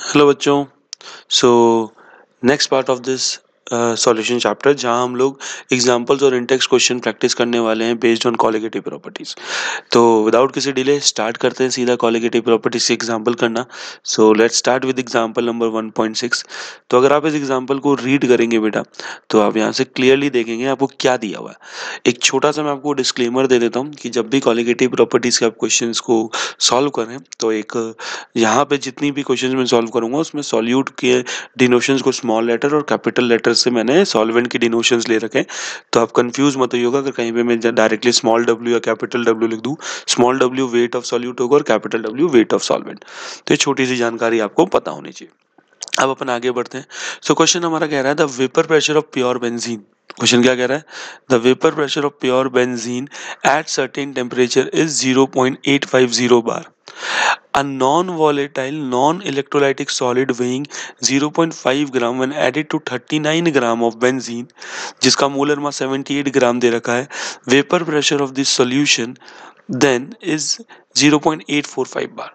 Hello बच्चों। So next part of this solution chapter जहां हम लोग एग्जांपल्स और इंटेक्स क्वेश्चन प्रैक्टिस करने वाले हैं बेस्ड ऑन कॉलिगेटिव प्रॉपर्टीज। तो विदाउट किसी डिले स्टार्ट करते हैं सीधा कॉलिगेटिव प्रॉपर्टीज से एग्जांपल करना। So let's start with example number 1.6। तो अगर आप इस एग्जांपल को रीड करेंगे बेटा तो आप यहाँ से क्लियरली देखेंगे आपको क्या दिया हुआ है। एक छोटा सा मैं आपको डिस्क्लेमर दे देता हूँ कि जब भी कॉलिगेटिव प्रॉपर्टीज के आप क्वेश्चन को सॉल्व करें तो एक यहाँ पे जितनी भी क्वेश्चंस मैं सॉल्व करूंगा उसमें सॉल्यूट के डिनोशंस को स्मॉल लेटर और कैपिटल लेटर से मैंने सॉल्वेंट के डिनोशंस ले रखे हैं। तो आप कंफ्यूज मत होइएगा अगर कहीं पे मैं डायरेक्टली स्मॉल डब्ल्यू या कैपिटल डब्ल्यू लिख दूं। Small W wait of solute होगा और capital W wait of solvent. तो ये छोटी सी जानकारी आपको पता होनी चाहिए। अब अपन आगे बढ़ते हैं। सो क्वेश्चन हमारा कह रहा है the vapour pressure of pure benzene. Question क्या कह रहा है? The vapour pressure of pure benzene at certain temperature is 0.850 bar. A non-volatile, non-electrolytic solid weighing 0.5 gram when added to 39 gram of benzene, जिसका molar mass 78 ग्राम दे रखा है, vapour pressure of this solution then is 0.845 bar.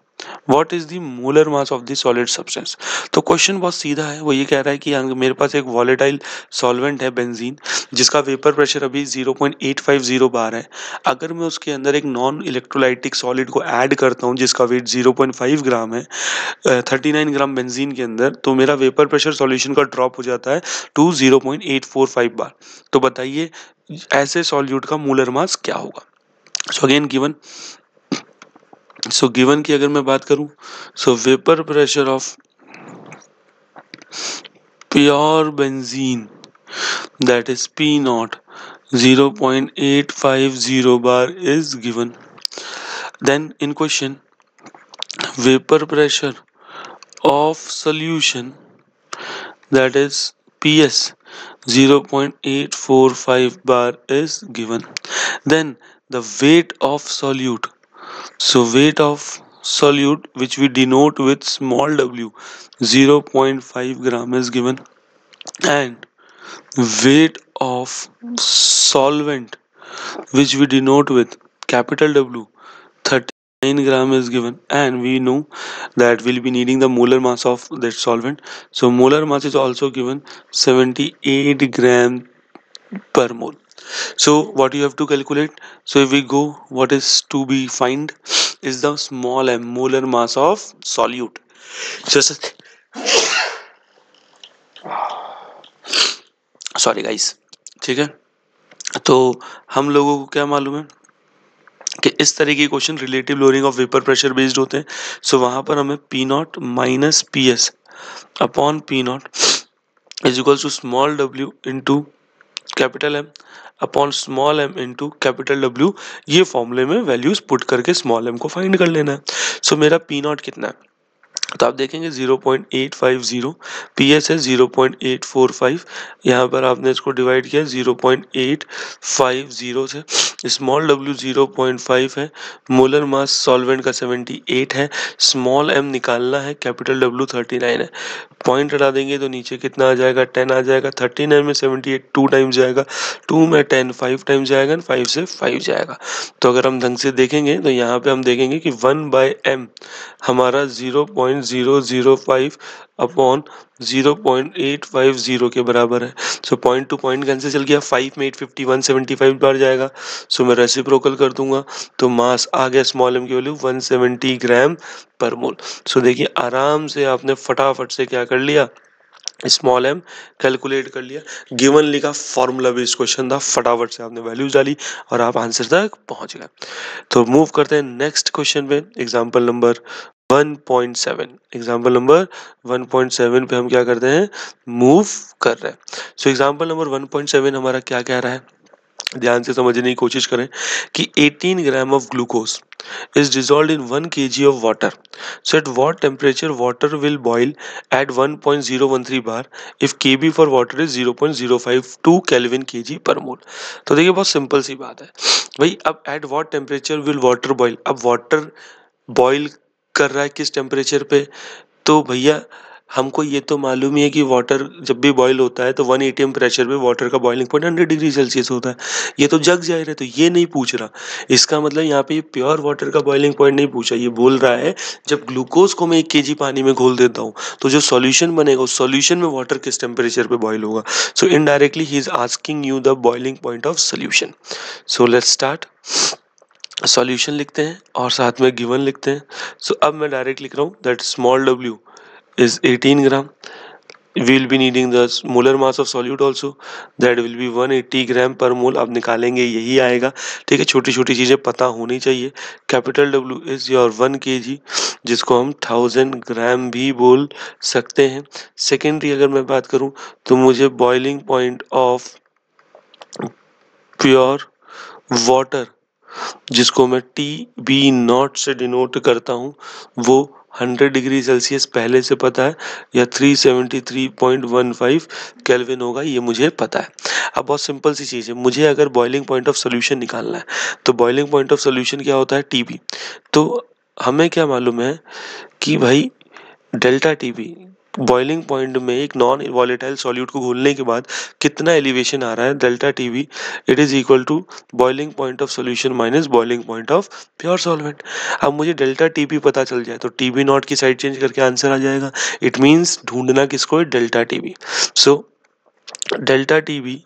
What is the molar mass of the solid substance? तो question बहुत सीधा है। वो ये कह रहा है कि मेरे पास एक वॉलेटाइल सॉल्वेंट है बेंजीन जिसका वेपर प्रेशर अभी 0.850 बार है। अगर मैं उसके अंदर एक नॉन इलेक्ट्रोलाइटिक सॉलिड को ऐड करता हूँ जिसका वेट 0.5 ग्राम है 39 ग्राम बेंजीन के अंदर, तो मेरा वेपर प्रेशर सॉल्यूशन का ड्रॉप हो जाता है टू 0.845 बार। तो बताइए ऐसे सॉल्यूट का मोलर मास क्या होगा? So again given. So given की अगर मैं बात करूं सो vapour pressure of pure benzene that is P naught 0.850 bar is given. Then in question vapor pressure of solution that is PS 0.845 bar is given. Then the weight of solute. So weight of solute which we denote with small w 0.5 gram is given, and weight of solvent which we denote with capital W 39 gram is given, and we know that we'll be needing the molar mass of that solvent. So molar mass is also given 78 gram per mole. So what you have to calculate? So if we go, what is to be find is the small m molar mass of solute. Just sorry guys, ठीक है। तो हम लोगों को क्या मालूम है कि इस तरह के question relative lowering of vapour pressure based होते हैं। सो वहां पर हमें P naught minus P S upon P naught is equals to small डब्ल्यू into capital M upon small m into capital W, ये फॉर्मूले में वैल्यूज पुट करके स्मॉल एम को फाइंड कर लेना है। सो मेरा पी नॉट कितना है तो आप देखेंगे 0.850, पी एस है 0.845, यहाँ पर आपने इसको डिवाइड किया 0.850 से, स्मॉल डब्ल्यू 0.5 है, मोलर मास सॉल्वेंट का 78 है, स्मॉल एम निकालना है, कैपिटल डब्ल्यू 39 है। पॉइंट हटा देंगे तो नीचे कितना आ जाएगा 10 आ जाएगा, 39 में 78 टू टाइम्स जाएगा, 2 में 10 5 टाइम्स जाएगा, 5 से 5 जाएगा। तो अगर हम ढंग से देखेंगे तो यहाँ पे हम देखेंगे कि 1/m हमारा 0.005 अपॉन 0.850 के बराबर है। So point two point cancel चल गया, 5 में 850 175 बार जाएगा। सो मैं रेसिप्रोकल कर दूंगा तो मास आ गया स्मॉल एम की वैल्यू 170 ग्राम पर मोल। सो देखिए आराम से आपने फटाफट से क्या कर लिया, स्मॉल एम कैलकुलेट कर लिया। गिवन लिखा, फॉर्मूला बेस्ड क्वेश्चन था, फटाफट से आपने वैल्यूज डाली और आप आंसर तक पहुंच गए। तो मूव करते हैं नेक्स्ट क्वेश्चन पे, एग्जांपल नंबर 1.7। एग्जांपल नंबर 1.7 पे हम क्या करते हैं, मूव कर रहे हैं। सो एग्जांपल नंबर 1.7 हमारा क्या कह रहा है, ध्यान से समझने की कोशिश करें कि 18 gram of glucose is dissolved in 1 kg of water. So at what temperature water will boil at 1.013 bar if Kb for water is 0.052 Kelvin kg per mole. तो देखिए बहुत सिंपल सी बात है भाई। अब at what temperature will water boil, अब water boil कर रहा है किस टेम्परेचर पे, तो भैया हमको ये तो मालूम ही है कि वाटर जब भी बॉईल होता है तो 1 एटीएम प्रेशर पे वाटर का बॉइलिंग पॉइंट 100 डिग्री सेल्सियस होता है। ये तो जग जाहिर है, तो ये नहीं पूछ रहा। इसका मतलब यहाँ पे प्योर वाटर का बॉइलिंग पॉइंट नहीं पूछा, ये बोल रहा है जब ग्लूकोज को मैं 1 केजी पानी में घोल देता हूँ तो जो सॉल्यूशन बनेगा उस सॉल्यूशन में वाटर किस टेम्परेचर पे बॉईल होगा। So indirectly he is asking you the boiling point of solution. So let's start. Solution लिखते हैं और साथ में गिवन लिखते हैं। सो अब मैं डायरेक्ट लिख रहा हूँ that small w is 18 gram. We will be needing the molar mass of solute also, that will be 180 gram per मोल। अब निकालेंगे यही आएगा, ठीक है। छोटी छोटी चीज़ें पता होनी चाहिए। Capital W is your 1 kg, जिसको हम 1000 ग्राम भी बोल सकते हैं। सेकेंडरी अगर मैं बात करूं तो मुझे boiling point of pure water, जिसको मैं TB0 से डिनोट करता हूँ, वो 100 डिग्री सेल्सियस पहले से पता है, या 373.15 केल्विन होगा, ये मुझे पता है। अब बहुत सिंपल सी चीज़ है, मुझे अगर बॉइलिंग पॉइंट ऑफ सोल्यूशन निकालना है तो बॉइलिंग पॉइंट ऑफ सोल्यूशन क्या होता है, TB। तो हमें क्या मालूम है कि भाई डेल्टा TB बॉइलिंग पॉइंट में एक नॉन वॉलेटाइल सॉल्यूट को घोलने के बाद कितना एलिवेशन आ रहा है, delta TB it is equal to boiling point of solution minus boiling point of pure solvent. अब मुझे डेल्टा TB पता चल जाए तो TB0 की साइड चेंज करके आंसर आ जाएगा। इट मीन्स ढूंढना किसको है, delta TB। So delta TB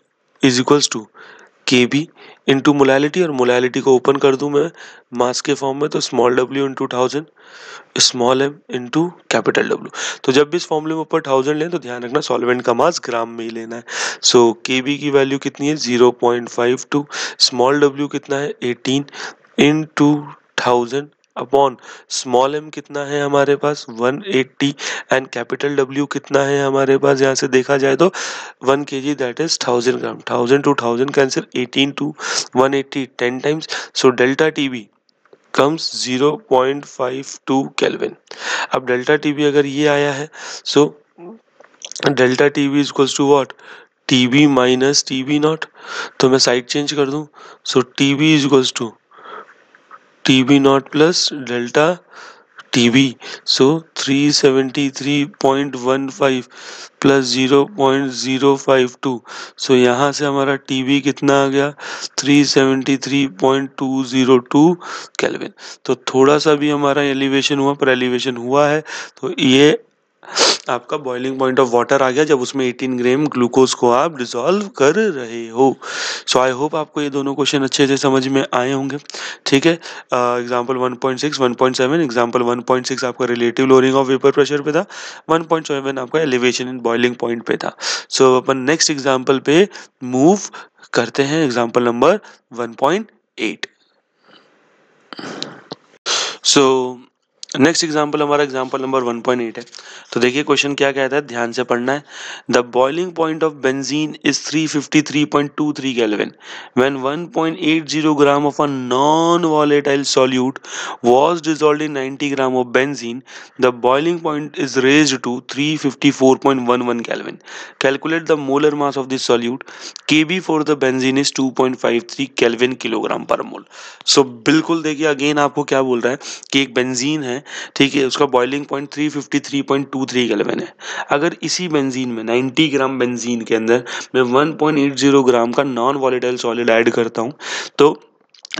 is equals to KB into molality, और मोलैलिटी को ओपन कर दूं मैं मास के फॉर्म में तो small w into 1000, small m into capital W। तो जब भी इस फॉर्मूले में ऊपर 1000 लें तो ध्यान रखना सॉल्वेंट का मास ग्राम में ही लेना है। सो KB की वैल्यू कितनी है, 0.52। स्मॉल w कितना है, 18 इंटू 1000 अपॉन स्मॉल m कितना है हमारे पास, 180, एंड कैपिटल W कितना है हमारे पास, यहाँ से देखा जाए तो 1 kg that is 1000 gram. 1000 to 1000 cancel, 18 to 180 10 times. So delta TB comes 0.52 kelvin. अब डेल्टा TB अगर ये आया है, so delta TB is equals to what, TB minus TB0। तो मैं साइड चेंज कर दूं, so TB is equals to TB0 plus delta TB। So 373.15 plus 0.052। So यहाँ से हमारा TB कितना आ गया, 373.202 केल्विन। तो थोड़ा सा भी हमारा एलिवेशन हुआ, पर एलिवेशन हुआ है, तो ये आपका बॉइलिंग पॉइंट ऑफ वाटर आ गया जब उसमें 18 ग्राम ग्लूकोज को आप डिसॉल्व कर रहे हो। सो आई होप आपको ये दोनों क्वेश्चन अच्छे से समझ में आए होंगे, ठीक है। एग्जाम्पल 1.6, 1.7। एग्जाम्पल 1.6 आपका relative lowering of vapour pressure पे था, 1.7 आपका एलिवेशन इन बॉइलिंग पॉइंट पे था। सो अपन नेक्स्ट एग्जाम्पल पे मूव करते हैं, example number 1.8। So next example हमारा एग्जाम्पल नंबर 1.8 है। तो देखिए क्वेश्चन क्या कहता है, ध्यान से पढ़ना है। The boiling point of benzene is 353.23 kelvin when 1.80 gram of a non volatile solute was dissolved in 90 gram of benzene. The boiling point is raised to 354.11 Kelvin. Calculate the molar mass of this solute. Kb for the benzene is 2.53 Kelvin kilogram पर मोल। सो बिल्कुल देखिए again आपको क्या बोल रहा है कि एक बेंजीन है, ठीक है, उसका बॉइलिंग पॉइंट 353.23 केल्विन है। अगर इसी बेंजीन में 90 ग्राम बेंजीन के अंदर मैं 1.80 ग्राम का नॉन वॉलेटाइल सॉलिड ऐड करता हूँ तो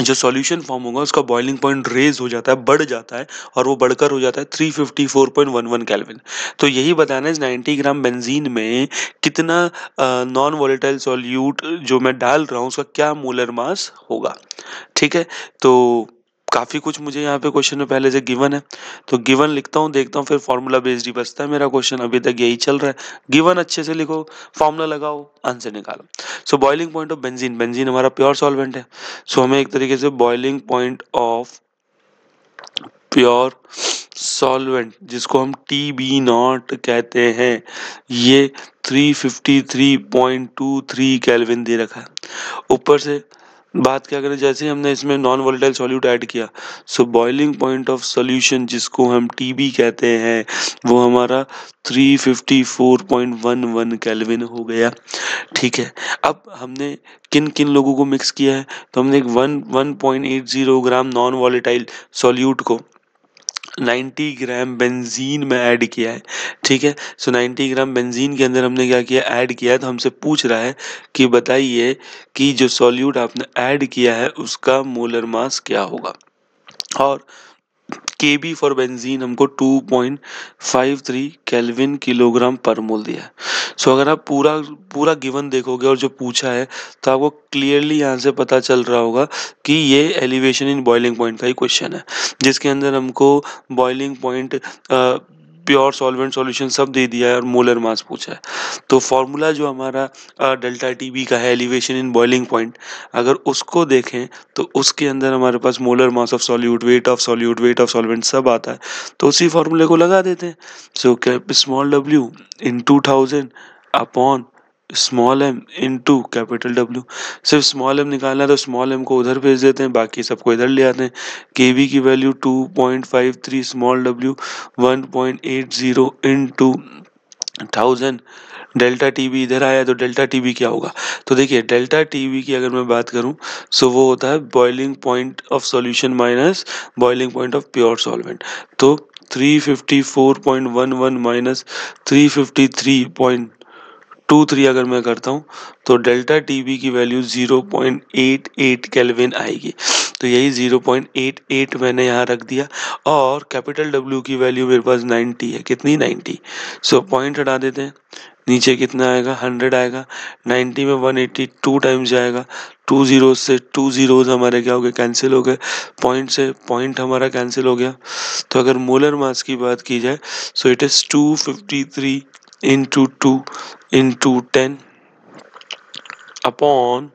जो सॉल्यूशन फॉर्म होगा उसका बॉइलिंग पॉइंट रेज हो जाता है, बढ़ जाता है, और वो बढ़कर हो जाता है 354.11 केल्विन। तो यही बताना है इस 90 ग्राम बेंजीन में कितना नॉन वॉलेटाइल सॉल्यूट जो मैं डाल रहा हूँ उसका क्या मोलर मास होगा, ठीक है। तो काफ़ी कुछ मुझे यहाँ पे क्वेश्चन में पहले से गिवन है, तो गिवन लिखता हूँ, देखता हूँ, फिर फॉर्मूला बेस्ड ही बचता है मेरा क्वेश्चन। अभी तक यही चल रहा है, गिवन अच्छे से लिखो, फॉर्मूला लगाओ, आंसर निकालो। सो boiling point of benzene, benzene हमारा प्योर सॉल्वेंट है। सो हमें एक तरीके से boiling point of pure solvent, जिसको हम TB0 कहते हैं, ये 353.23 केल्विन दे रखा है। ऊपर से बात क्या करें, जैसे ही हमने इसमें नॉन वोलेटाइल सॉल्यूट ऐड किया, सो बॉइलिंग पॉइंट ऑफ सॉल्यूशन जिसको हम TB कहते हैं वो हमारा 354.11 केल्विन हो गया, ठीक है। अब हमने किन किन लोगों को मिक्स किया है, तो हमने एक 1.80 ग्राम नॉन वॉलेटाइल सॉल्यूट को 90 ग्राम बेंजीन में ऐड किया है, ठीक है। सो 90 ग्राम बेंजीन के अंदर हमने क्या किया, ऐड किया है। तो हमसे पूछ रहा है कि बताइए कि जो सॉल्यूट आपने ऐड किया है उसका मोलर मास क्या होगा। और Kb फॉर बेंजीन हमको 2.53 केल्विन किलोग्राम पर मोल दिया है। सो अगर आप पूरा पूरा गिवन देखोगे और जो पूछा है तो आपको क्लियरली यहाँ से पता चल रहा होगा कि ये एलिवेशन इन बॉइलिंग पॉइंट का ही क्वेश्चन है, जिसके अंदर हमको boiling point, pure solvent solution सब दे दिया है और मोलर मास पूछा है। तो फॉर्मूला जो हमारा डेल्टा टी बी का है, एलिवेशन इन बॉइलिंग पॉइंट, अगर उसको देखें तो उसके अंदर हमारे पास molar mass of solute, weight of solute, weight of solvent सब आता है। तो उसी फॉर्मूले को लगा देते हैं। सो स्मॉल डब्ल्यू in 2000 upon small m into capital W. सिर्फ स्मॉल एम निकालना है तो स्मॉल एम को उधर भेज देते हैं, बाकी सबको इधर ले आते हैं। के वी की वैल्यू 2.53, स्मॉल डब्ल्यू 1.80 इंटू 1000। डेल्टा टी बी इधर आया तो डेल्टा टी बी क्या होगा, तो देखिए डेल्टा टी बी की अगर मैं बात करूं सो वो होता है boiling point of solution minus boiling point of pure solvent. तो 354.11 माइनस 353.23 अगर मैं करता हूँ तो डेल्टा टी बी की वैल्यू 0.88 केल्विन आएगी। तो यही 0.88 मैंने यहाँ रख दिया। और कैपिटल डब्ल्यू की वैल्यू मेरे पास 90 है, कितनी 90। सो पॉइंट हटा देते हैं, नीचे कितना आएगा 100 आएगा। 90 में 182 टाइम्स जाएगा, 2 जीरो से 2 जीरोज हमारे क्या हो गए, कैंसिल हो गए। पॉइंट से पॉइंट हमारा कैंसिल हो गया। तो अगर मोलर मास की बात की जाए so it is 253 into 2 into 10 upon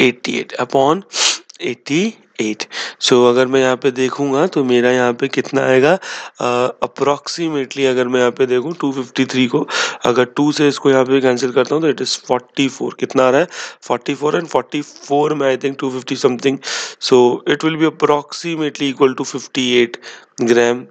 88 upon 88। सो अगर मैं यहाँ पे देखूंगा तो मेरा यहाँ पे कितना आएगा, अप्रोक्सीमेटली अगर मैं यहाँ पे देखूँ 253 को अगर 2 से इसको यहाँ पे कैंसिल करता हूँ तो इट इज़ 44। कितना आ रहा है 44, एंड 44 में I think 250 something. So it will be approximately equal to 58 gram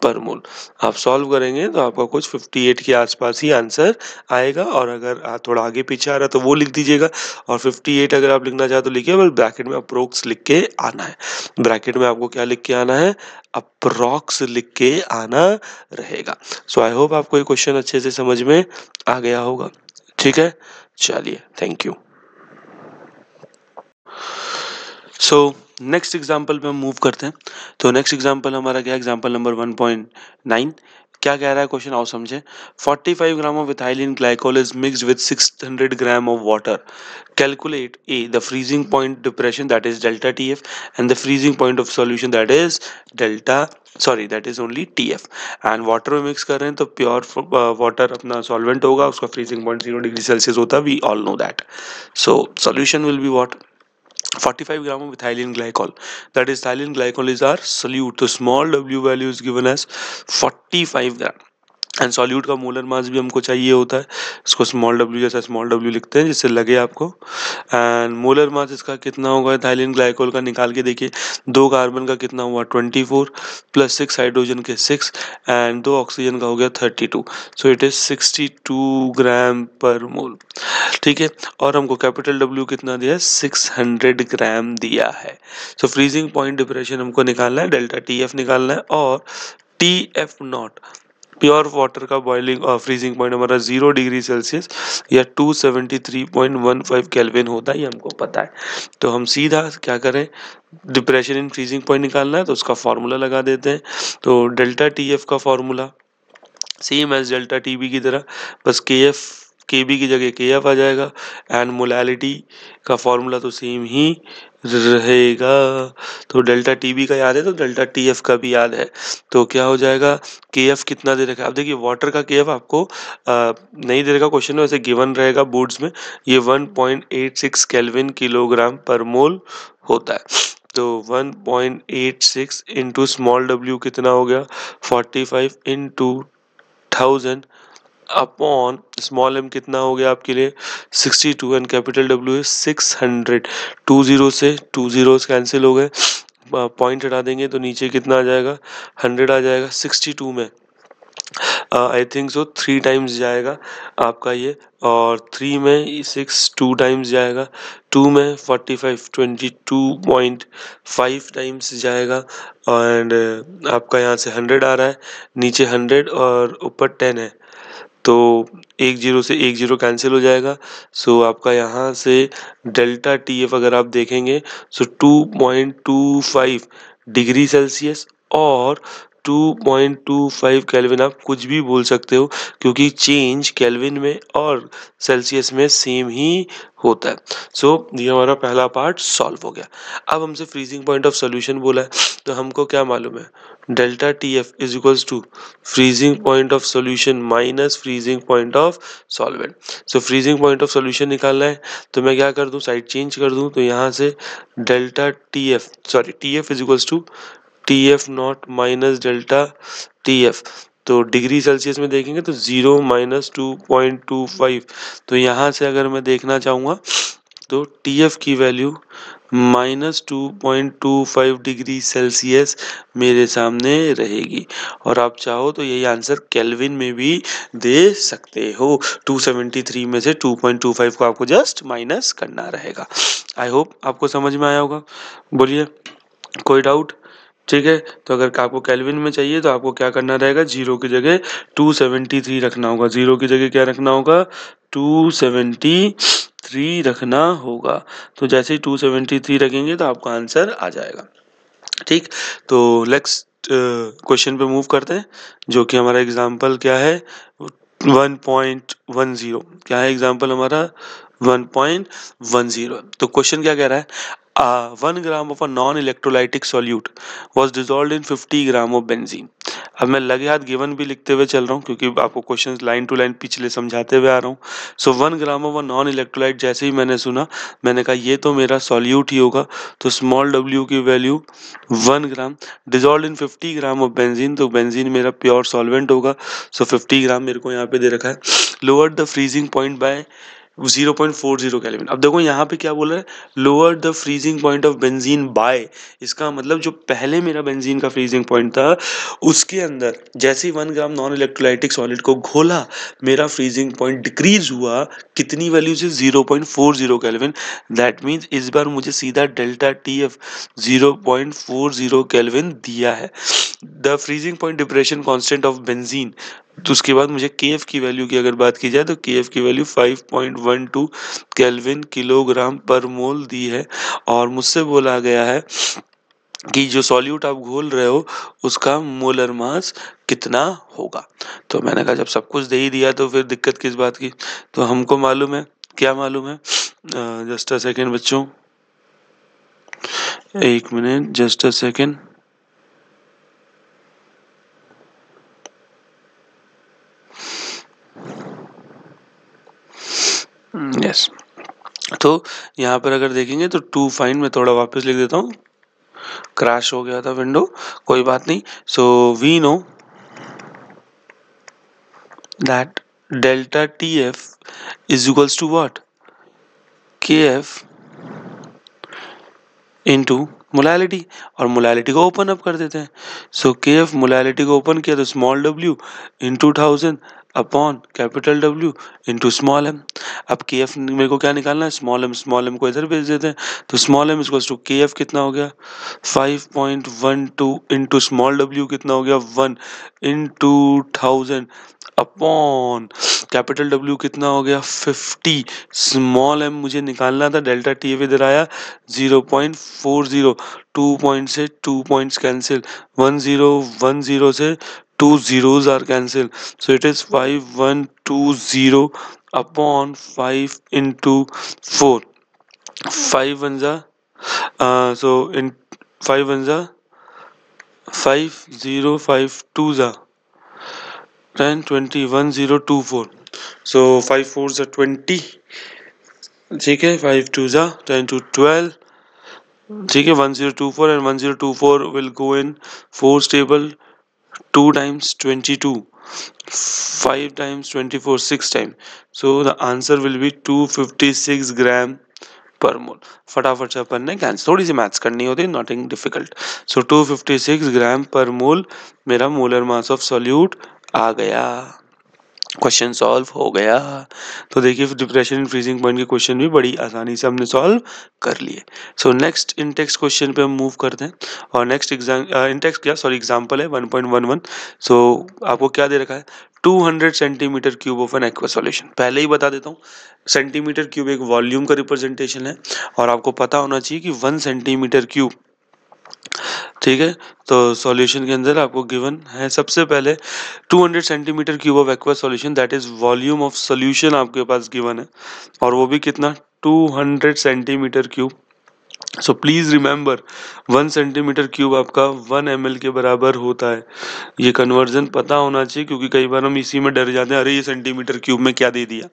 per mole. आप सॉल्व करेंगे तो आपका कुछ 58 के आसपास ही आंसर आएगा। और अगर थोड़ा आगे पीछे आ रहा है तो वो लिख दीजिएगा, और 58 अगर आप लिखना चाहे तो लिखिए, बस ब्रैकेट में अप्रोक्स लिख के आना है। ब्रैकेट में आपको क्या लिख के आना है, अप्रोक्स लिख के आना रहेगा। सो आई होप आपको ये क्वेश्चन अच्छे से समझ में आ गया होगा, ठीक है। चलिए, thank you. So next example पे हम मूव करते हैं। तो नेक्स्ट एग्जाम्पल हमारा क्या, एग्जाम्पल नंबर 1.9। क्या कह रहा है क्वेश्चन, आओ समझे। 45 gram of ethylene glycol is mixed with 600 gram of water. Calculate A, the freezing point depression, that is delta TF, and the freezing point of solution, that is that is only TF। and water में mix कर रहे हैं तो pure water अपना solvent होगा, उसका freezing point 0 degree Celsius होता है, we all know that। so solution will be what, 45 gram of ethylene glycol, that is ethylene glycol is our solute। तो small w value is given as 45 gram, and solute का molar mass भी हमको चाहिए होता है। इसको small W जैसा small W लिखते हैं जिससे लगे आपको। एंड मोलर मास इसका कितना होगा, इथाइलिन ग्लाइकोल का निकाल के देखिए। 2 कार्बन का कितना हुआ 24 प्लस 6 हाइड्रोजन के 6 एंड 2 ऑक्सीजन का हो गया 32। So it is 62 gram per मोल, ठीक है। और हमको कैपिटल डब्ल्यू कितना दिया है, 600 ग्राम दिया है। सो फ्रीजिंग पॉइंट डिप्रेशन हमको निकालना है, डेल्टा टी एफ निकालना है, और T F not pure water का बॉइलिंग और फ्रीजिंग पॉइंट हमारा 0 डिग्री सेल्सियस या 273.15 केल्विन होता है, ये हमको पता है। तो हम सीधा क्या करें, डिप्रेशन इन फ्रीजिंग पॉइंट निकालना है तो उसका फॉर्मूला लगा देते हैं। तो डेल्टा टी एफ का formula same as delta T B की तरह, बस के एफ के बी की जगह के एफ आ जाएगा। एंड मोलैलिटी का फॉर्मूला तो सेम ही रहेगा। तो डेल्टा टी बी का याद है तो डेल्टा टी एफ का भी याद है। तो क्या हो जाएगा, के एफ कितना दे रखा है, अब देखिए वाटर का के एफ आपको नहीं दे रखा क्वेश्चन में, वैसे गिवन रहेगा बोर्ड्स में। ये 1.86 केल्विन किलोग्राम पर मोल होता है। तो 1.86 इंटू स्मॉल डब्ल्यू कितना हो गया 45 इंटू 1000 अपॉन स्मॉल एम कितना हो गया आपके लिए 62 एंड कैपिटल डब्ल्यू है 600। 2 जीरो से 2 जीरोस कैंसिल हो गए, पॉइंट हटा देंगे तो नीचे कितना आ जाएगा 100 आ जाएगा। 62 में आई थिंक सो 3 टाइम्स जाएगा आपका ये, और 3 में 6 2 टाइम्स जाएगा, 2 में 45 22.5 टाइम्स जाएगा, एंड आपका यहाँ से 100 आ रहा है, नीचे 100 और ऊपर 10 है, तो एक जीरो से एक जीरो कैंसिल हो जाएगा। सो आपका यहाँ से डेल्टा TF अगर आप देखेंगे सो 2.25 डिग्री सेल्सियस और 2.25 केल्विन, आप कुछ भी बोल सकते हो क्योंकि चेंज केल्विन में और सेल्सियस में सेम ही होता है। सो ये हमारा पहला पार्ट सॉल्व हो गया। अब हमसे फ्रीजिंग पॉइंट ऑफ सोल्यूशन बोला है, तो हमको क्या मालूम है, delta TF is equals to freezing point of solution minus freezing point of solvent. So freezing point of solution निकालना है, तो मैं क्या कर दूं, साइड चेंज कर दूं, तो यहाँ से delta TF is equals to TF naught minus delta TF, तो डिग्री सेल्सियस में देखेंगे तो 0 माइनस 2.25, तो यहाँ से अगर मैं देखना चाहूँगा तो TF की वैल्यू -2.25 डिग्री सेल्सियस मेरे सामने रहेगी, और आप चाहो तो यही आंसर केल्विन में भी दे सकते हो। 273 में से 2.25 को आपको जस्ट माइनस करना रहेगा। आई होप आपको समझ में आया होगा। बोलिए, कोई डाउट? ठीक है, तो अगर आपको केल्विन में चाहिए तो आपको क्या करना रहेगा, जीरो की जगह 273 रखना होगा, जीरो की जगह क्या रखना होगा, 273 रखना होगा। तो जैसे ही 273 रखेंगे तो आपका आंसर आ जाएगा। ठीक, तो नेक्स्ट क्वेश्चन पे मूव करते हैं, जो कि हमारा एग्जाम्पल क्या है, 1.10। क्या है एग्जाम्पल हमारा, 1.10। तो क्वेश्चन क्या कह रहा है, 1 gram of a non electrolytic solute was dissolve in 50 gram of benzene. अब मैं लगे हाथ गिवन भी लिखते हुए चल रहा हूँ क्योंकि आपको क्वेश्चन लाइन टू लाइन पिछले समझाते हुए आ रहा हूँ। सो 1 gram of a non electrolyte, जैसे ही मैंने सुना मैंने कहा ये तो मेरा सॉल्यूट ही होगा, तो स्मॉल w की value 1 gram, dissolve in 50 gram of benzene, तो बेंजीन मेरा प्योर सॉल्वेंट होगा। सो 50 ग्राम मेरे को यहाँ पे दे रखा है। Lower the freezing point by 0.40 kelvin. अब देखो यहाँ पे क्या बोल रहा है, lower the freezing point of benzene by, इसका मतलब जो पहले मेरा बेंजीन का फ्रीजिंग पॉइंट था उसके अंदर जैसे ही 1 ग्राम नॉन इलेक्ट्रोलाइटिक सॉलिड को घोला मेरा फ्रीजिंग पॉइंट डिक्रीज हुआ, कितनी वैल्यू से, 0.40 केल्विन। दैट मीन्स इस बार मुझे सीधा डेल्टा TF 0.40 केल्विन दिया है। The freezing point depression constant of benzene, तो उसके बाद मुझे KF की वैल्यू की अगर बात की जाए तो KF की वैल्यू 5.12 केल्विन किलोग्राम पर मोल दी है, और मुझसे बोला गया है कि जो सॉल्यूट आप घोल रहे हो उसका मोलर मास कितना होगा। तो मैंने कहा जब सब कुछ दे ही दिया तो फिर दिक्कत किस बात की, तो हमको मालूम है, क्या मालूम है, जस्ट अ सेकेंड बच्चों, एक minute, just a second. Yes, तो यहाँ पर अगर देखेंगे तो टू फाइन, मैं थोड़ा वापस लिख देता हूँ, क्रैश हो गया था विंडो, कोई बात नहीं। So we know that delta TF is equals to what, KF into molality, और मोलैलिटी को ओपन अप कर देते हैं। सो KF मोलैलिटी को ओपन किया तो small w into 1000 upon capital W into small m। अब KF मेरे को क्या निकालना है, स्मॉल m को इधर भेज देते हैं, तो small m equals to KF कितना हो गया 5.12 इंटू स्मॉल w कितना हो गया 1 इंटू 1000 अपॉन कैपिटल W कितना हो गया 50, स्मॉल m मुझे निकालना था, डेल्टा TF इधर आया 0.40, 2 पॉइंट से 2 पॉइंट्स कैंसिल, 1010 से 2 zeros are cancelled, so it is 5120 upon 5 into 4, 5 ones are so in 5 ones are 50, 5 twos are 10, 20, 1024, so 5 fours are 20, ठीक है, 5 twos are 10 to 12, ठीक है, 1024 and 1024 will go in 4's table, 2 times 22, 5 times 24, 6 times. So the answer will be 256 gram per मोल। फटाफट से अपन ने cancel, थोड़ी सी maths करनी होती है, नॉटिंग डिफिकल्ट। सो 256 ग्राम पर मोल मेरा मोलर मास ऑफ सॉल्यूट आ गया, क्वेश्चन सॉल्व हो गया। तो देखिए डिप्रेशन इन फ्रीजिंग पॉइंट के क्वेश्चन भी बड़ी आसानी से हमने सॉल्व कर लिए। सो नेक्स्ट इंटेक्स क्वेश्चन पे हम मूव करते हैं और नेक्स्ट एग्जाम्पल है 1.11। सो आपको क्या दे रखा है, 200 centimetre cube of N aqua solution. पहले ही बता देता हूँ, सेंटीमीटर क्यूब एक वॉल्यूम का रिप्रेजेंटेशन है और आपको पता होना चाहिए कि 1 सेंटीमीटर क्यूब, ठीक है। तो सॉल्यूशन के अंदर आपको गिवन है सबसे पहले 200 centimetre cube of aqua solution, that is volume of solution आपके पास गिवन है और वो भी कितना, 200 centimetre cube. So please remember 1 centimetre cube आपका 1 ml के बराबर होता है। ये कन्वर्जन पता होना चाहिए क्योंकि कई बार हम इसी में डर जाते हैं, अरे ये सेंटीमीटर क्यूब में क्या दे दिया,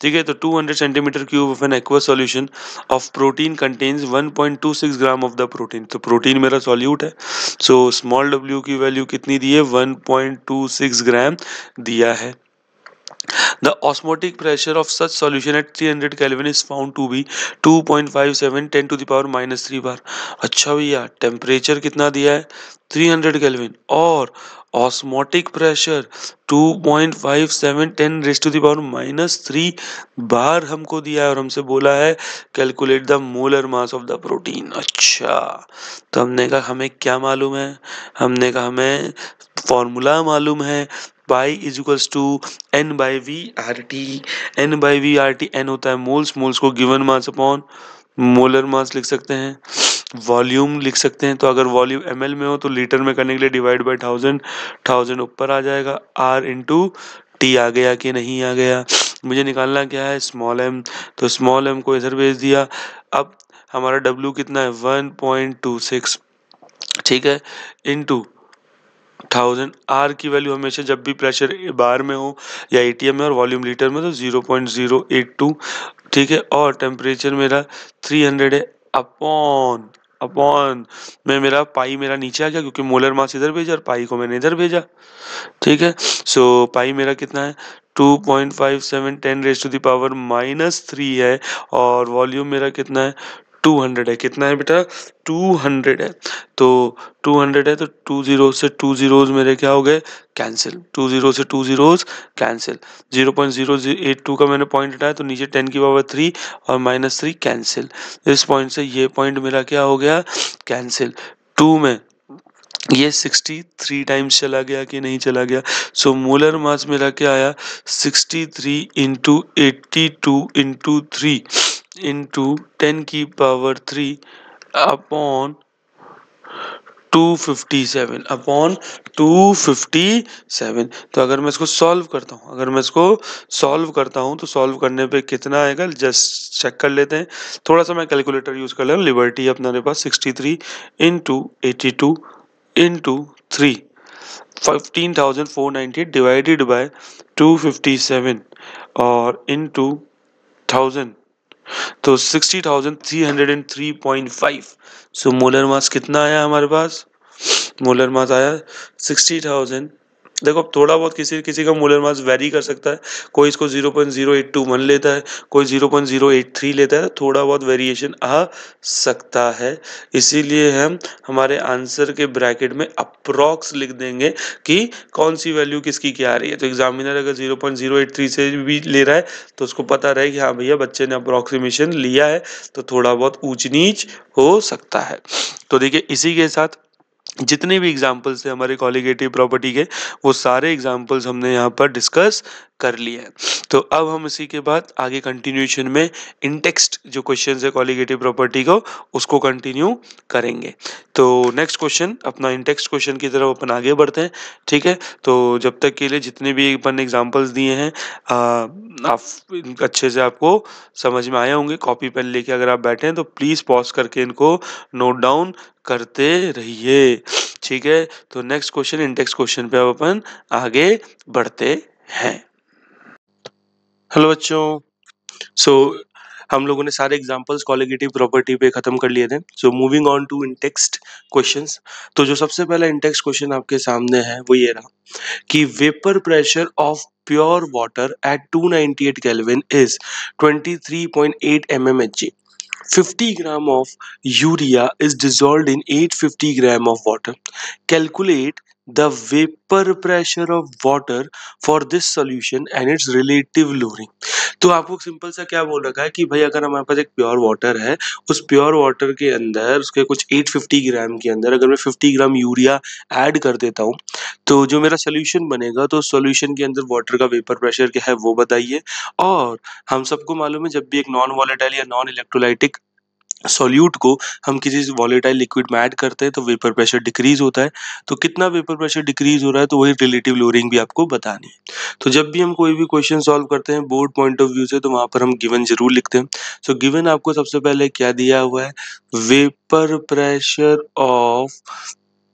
ठीक है। तो 200 centimetre cube of N aqua solution of protein contains 1.26 gram of the protein. तो प्रोटीन मेरा सॉल्यूट है, सो स्मॉल w की वैल्यू कितनी दी है, 1.26 ग्राम दिया है। The osmotic pressure of such solution at 300 Kelvin is found to be 2.57 10 to the power minus 3 बार। अच्छा भैया, टेम्परेचर कितना दिया है, 300 केल्विन, और osmotic pressure 2.57 10 raise to the power minus 3 bar हमको दिया है और हमसे बोला है calculate the molar mass of the protein. अच्छा, तो हमने कहा हमें क्या मालूम है, हमने कहा हमें फॉर्मूला मालूम है, pi is equals to N by V R T. N by V R T, N होता है मोल्स, मोल्स को given mass upon molar mass लिख सकते हैं, वॉल्यूम लिख सकते हैं। तो अगर वॉल्यूम ml में हो तो लीटर में करने के लिए डिवाइड बाई 1000, 1000 ऊपर आ जाएगा, r इंटू टी आ गया कि नहीं आ गया। मुझे निकालना क्या है, स्मॉल m, तो स्मॉल m को इधर भेज दिया। अब हमारा w कितना है, 1.26, ठीक है, इंटू 1000। आर की वैल्यू हमेशा जब भी प्रेशर बार में हो या एटीएम में और वॉल्यूम लीटर में तो 0.082, ठीक है। और टेम्परेचर मेरा 300 है, अपॉन अपॉन में मेरा पाई मेरा नीचे आ गया क्योंकि मोलर मास इधर भेजा और पाई को मैंने इधर भेजा, ठीक है। सो पाई मेरा कितना है, 2.57 10 raise to the power minus 3 है और वॉल्यूम मेरा कितना है, 200 है। कितना है बेटा, 200 है। तो 200 है तो 2 जीरो से 2 जीरोज मेरे क्या हो गए, कैंसिल, 2 जीरो से 2 जीरोज कैंसिल। 0.082 का मैंने पॉइंट हटाया तो नीचे 10 की पावर 3 और माइनस 3 कैंसिल। इस पॉइंट से ये पॉइंट मेरा क्या हो गया, कैंसिल। 2 में ये 63 टाइम्स चला गया कि नहीं चला गया। सो मोलर मास मेरा क्या आया, 63 इंटू 82 इंटू 3 इंटू 10 की पावर 3 अपॉन 257 अपॉन 257। तो अगर मैं इसको सॉल्व करता हूँ, तो सॉल्व करने पे कितना आएगा, जस्ट चेक कर लेते हैं। थोड़ा सा मैं कैलकुलेटर यूज कर ले, लिबर्टी है अपने पास। 63 इंटू 82 इंटू 3, 15,498 डिवाइडेड बाय 257 और इंटू 1000, तो 60,303.5। सो मोलर मास कितना आया हमारे पास, मोलर मास आया 60,000। देखो अब थोड़ा बहुत किसी किसी का मोलर मास वेरी कर सकता है, कोई इसको 0.082 मान लेता है, कोई 0.083 लेता है, थोड़ा बहुत वेरिएशन आ सकता है। इसीलिए हम हमारे आंसर के ब्रैकेट में अप्रॉक्स लिख देंगे कि कौन सी वैल्यू किसकी क्या आ रही है। तो एग्जामिनर अगर 0.083 से भी ले रहा है तो उसको पता रहे कि हाँ भैया बच्चे ने अप्रोक्सीमेशन लिया है, तो थोड़ा बहुत ऊंच नीच हो सकता है। तो देखिए इसी के साथ जितने भी एग्जाम्पल्स थे हमारे कॉलिगेटिव प्रॉपर्टी के, वो सारे एग्जाम्पल्स हमने यहाँ पर डिस्कस कर लिए हैं। तो अब हम इसी के बाद आगे कंटिन्यूएशन में इंटेक्स्ट जो क्वेश्चन है कॉलिगेटिव प्रॉपर्टी को, उसको कंटिन्यू करेंगे। तो नेक्स्ट क्वेश्चन अपना इंटेक्स्ट क्वेश्चन की तरफ अपन आगे बढ़ते हैं, ठीक है। तो जब तक के लिए जितने भी अपन एग्जाम्पल्स दिए हैं आप अच्छे से आपको समझ में आए होंगे। कॉपी पेन लेके अगर आप बैठे हैं तो प्लीज पॉज करके इनको नोट डाउन करते रहिए, ठीक है। तो नेक्स्ट क्वेश्चन इंटेक्स क्वेश्चन पे अब अपन आगे बढ़ते हैं। हेलो बच्चों, सो हम लोगों ने सारे एग्जांपल्स कॉलिगेटिव प्रॉपर्टी पे खत्म कर लिए थे। So moving on to intext questions. तो जो सबसे पहला इंटेक्स्ट क्वेश्चन आपके सामने है वो ये रहा कि vapour pressure of pure water at 298 kelvin is 23.8 mmHg. 50 gram of urea is dissolved in 850 gram of water. Calculate the vapor pressure of water for this solution and its relative lowering। तो आपको simple सा क्या बोल रखा है कि भाई अगर हमारे पास एक प्योर वाटर है, उस प्योर वाटर के अंदर उसके कुछ 850 ग्राम के अंदर अगर मैं 50 ग्राम यूरिया ऐड कर देता हूँ, तो जो मेरा सोल्यूशन बनेगा, तो सोल्यूशन के अंदर वाटर का वेपर प्रेशर क्या है वो बताइए। और हम सबको मालूम है जब भी एक नॉन वॉलेटाइल या नॉन इलेक्ट्रोलाइटिक सॉल्यूट को हम किसी वॉलेटाइल लिक्विड में ऐड करते हैं तो वेपर प्रेशर डिक्रीज होता है। तो कितना वेपर प्रेशर डिक्रीज हो रहा है, तो वही रिलेटिव लोअरिंग भी आपको बतानी है। तो जब भी हम कोई भी क्वेश्चन सॉल्व करते हैं बोर्ड पॉइंट ऑफ व्यू से, तो वहां पर हम गिवन जरूर लिखते हैं। सो गिवन आपको सबसे पहले क्या दिया हुआ है, vapour pressure of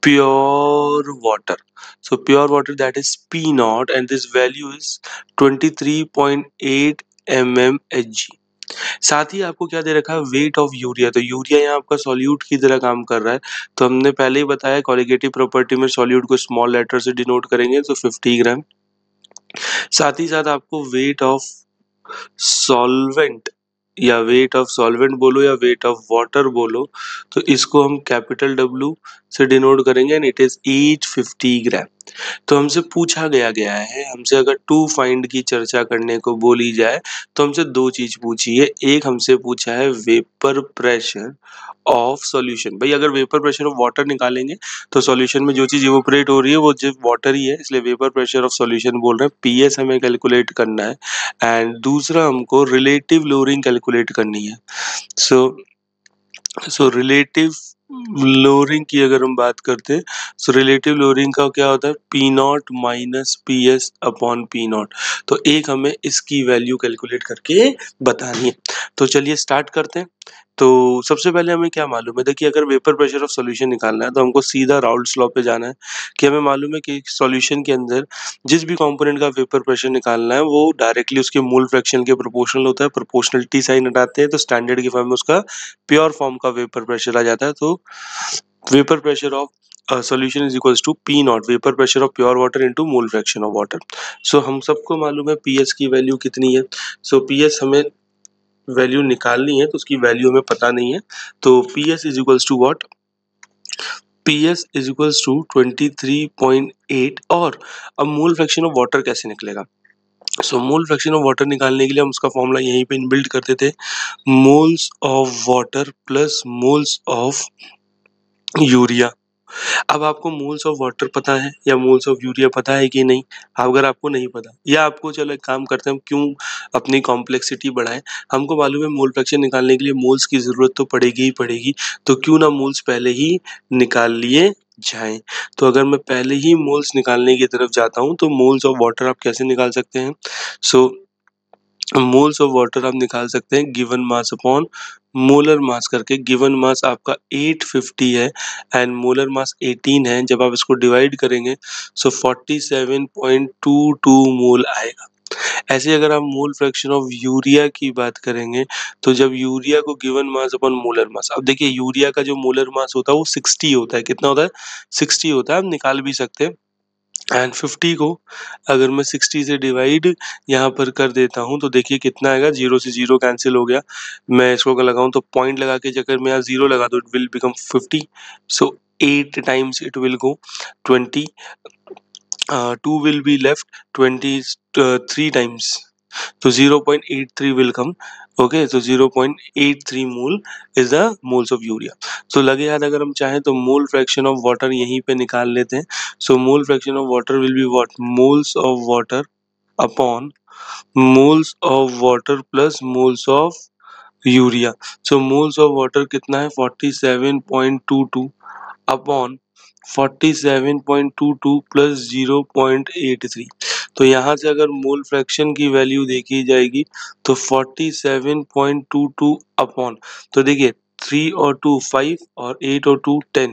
pure water. So pure water, that is P naught, and this value is 23.8 mmHg। साथ ही आपको क्या दे रखा है, वेट ऑफ यूरिया। तो यूरिया यहाँ आपका सॉल्यूट की तरह काम कर रहा है। तो हमने पहले ही बताया कोलिगेटिव प्रॉपर्टी में सॉल्यूट को स्मॉल लेटर से डिनोट करेंगे, तो 50 ग्राम। साथ ही साथ आपको वेट ऑफ सॉल्वेंट या वेट ऑफ सॉल्वेंट बोलो या वेट ऑफ वाटर बोलो, तो इसको हम कैपिटल W से डिनोट करेंगे एंड इट इज 850 ग्राम। तो हमसे पूछा गया है, हमसे अगर टू फाइंड की चर्चा करने को बोली जाए तो हमसे दो चीज पूछी है। एक हमसे पूछा है वेपर प्रेशर ऑफ सॉल्यूशन। भाई अगर वेपर प्रेशर ऑफ वाटर निकालेंगे तो सॉल्यूशन में जो चीज इवोपरेट हो रही है वो सिर्फ वाटर ही है, इसलिए वेपर प्रेशर ऑफ सॉल्यूशन बोल रहे हैं। पीएस हमें कैलकुलेट करना है एंड दूसरा हमको रिलेटिव लोअरिंग कैलकुलेट करनी है। सो रिलेटिव लोअरिंग की अगर हम बात करते हैं, सो रिलेटिव लोअरिंग का क्या होता है, P naught minus P S upon P not. तो एक हमें इसकी वैल्यू कैलकुलेट करके बतानी है। तो चलिए स्टार्ट करते हैं। तो सबसे पहले हमें क्या मालूम है, देखिए अगर वेपर प्रेशर ऑफ सॉल्यूशन निकालना है तो हमको सीधा राउल्ट्स लॉ पे जाना है। कि हमें मालूम है कि सॉल्यूशन के अंदर जिस भी कंपोनेंट का वेपर प्रेशर निकालना है वो डायरेक्टली उसके मोल फ्रैक्शन के प्रोपोर्शनल होता है। प्रोपोर्शनलिटी साइन हटाते हैं तो स्टैंडर्ड की फॉर्म में उसका प्योर फॉर्म का वेपर प्रेशर आ जाता है। तो vapour pressure of solution is equals to P naught, vapour pressure of pure water into mole fraction of water. So हम सबको मालूम है पीएस की वैल्यू कितनी है। सो पीएस हमें वैल्यू निकालनी है तो उसकी वैल्यू हमें पता नहीं है। तो PS is equals to what, PS is equals to 23.8। और अब मोल फ्रैक्शन ऑफ वाटर कैसे निकलेगा। So mole fraction of water निकालने के लिए हम उसका फॉर्मूला यहीं पे इनबिल्ट करते थे, moles of water plus moles of urea. अब आपको मोल्स ऑफ वाटर पता है या मोल्स ऑफ यूरिया पता है कि नहीं। अगर आपको नहीं पता, या आपको चलो एक काम करते हैं, हम क्यों अपनी कॉम्प्लेक्सिटी बढ़ाएं। हमको मालूम है मोल फ्रैक्शन निकालने के लिए मोल्स की जरूरत तो पड़ेगी ही पड़ेगी, तो क्यों ना मोल्स पहले ही निकाल लिए जाएं। तो अगर मैं पहले ही मोल्स निकालने की तरफ जाता हूं तो मोल्स ऑफ वाटर आप कैसे निकाल सकते हैं। सो मोल्स ऑफ वाटर आप निकाल सकते हैं given mass upon molar mass करके। गिवन मास आपका 850 है एंड मोलर मास 18 है। जब आप इसको डिवाइड करेंगे सो 47.22 मोल आएगा। ऐसे अगर आप मोल फ्रैक्शन ऑफ यूरिया की बात करेंगे तो जब यूरिया को गिवन मास अपॉन मोलर मास, अब देखिए यूरिया का जो मोलर मास होता है वो 60 होता है। कितना होता है, 60 होता है। आप निकाल भी सकते हैं एंड 50 को अगर मैं 60 से डिवाइड यहाँ पर कर देता हूँ तो देखिए कितना आएगा, जीरो से जीरो कैंसिल हो गया। मैं इसको अगर लगाऊं तो पॉइंट लगा के अगर मैं यहाँ जीरो लगा दो it will become 50। So 8 times it will go 20, 2 will be left, 23 times, so 0.83 will come। okay, so 0.83 mole is the moles of urea। so लगे याद, अगर हम चाहें तो मोल फ्रैक्शन ऑफ वाटर यहीं पे निकाल लेते हैं। so mole fraction of water will be what, moles of water upon moles of water plus moles of urea. So moles of water कितना है 47.22 अपॉन 47.22 प्लस 0.83। तो यहाँ से अगर मोल फ्रैक्शन की वैल्यू देखी जाएगी तो 47.22 अपॉन, तो देखिए 3 और 2 5 और 8 और 2 10,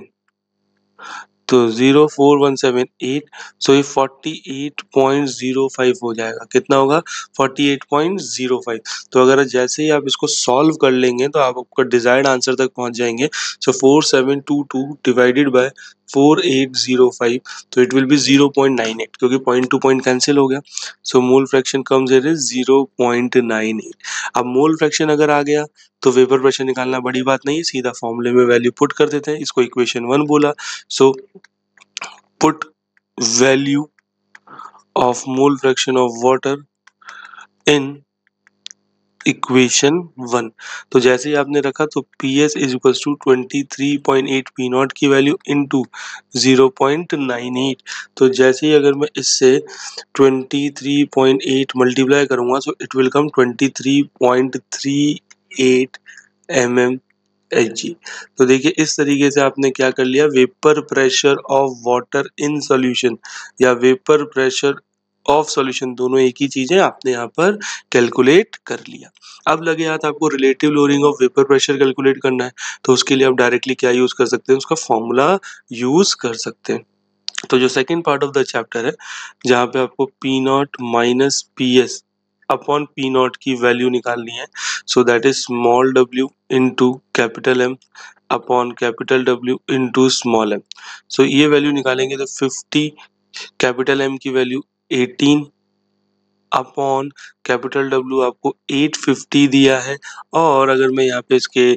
तो 04178। सो ये 48.05 हो जाएगा। कितना होगा, 48.05। तो अगर जैसे ही आप इसको सॉल्व कर लेंगे तो आप आपका डिजायर्ड आंसर तक पहुंच जाएंगे। सो 4722 डिवाइडेड बाय 4805, तो इट विल बी 0.98 क्योंकि पॉइंट टू पॉइंट कैंसिल हो गया। So mole fraction comes it is 0.98। अब मोल फ्रैक्शन अगर आ गया तो वेपर प्रेशर निकालना बड़ी बात नहीं है, सीधा फॉर्मूले में वैल्यू पुट कर देते हैं। इसको इक्वेशन 1 बोला। So put value of mole fraction of water in equation 1। तो जैसे ही आपने रखा तो P S is equal to 23.8 P naught की वैल्यू इंटू 0.98। तो जैसे ही अगर मैं इससे 23.8 मल्टीप्लाई करूंगा तो it will come 23.38 mm Hg। तो देखिए इस तरीके से आपने क्या कर लिया, vapour pressure of water in solution या वेपर प्रेशर ऑफ सॉल्यूशन, दोनों एक ही चीज है, आपने यहाँ पर कैलकुलेट कर लिया। अब लगे हाथ आपको relative lowering of vapour pressure calculate करना है, तो उसके लिए आप डायरेक्टली क्या यूज कर सकते हैं, उसका फॉर्मूला यूज कर सकते हैं। तो जो second part of the chapter है जहाँ पे आपको P naught minus P S upon P naught की वैल्यू निकालनी है, so that is small w into capital M upon capital W into small m. So ये वैल्यू निकालेंगे तो 50, कैपिटल एम की वैल्यू 18 अपॉन कैपिटल W आपको 850 दिया है, और अगर मैं यहाँ पे इसके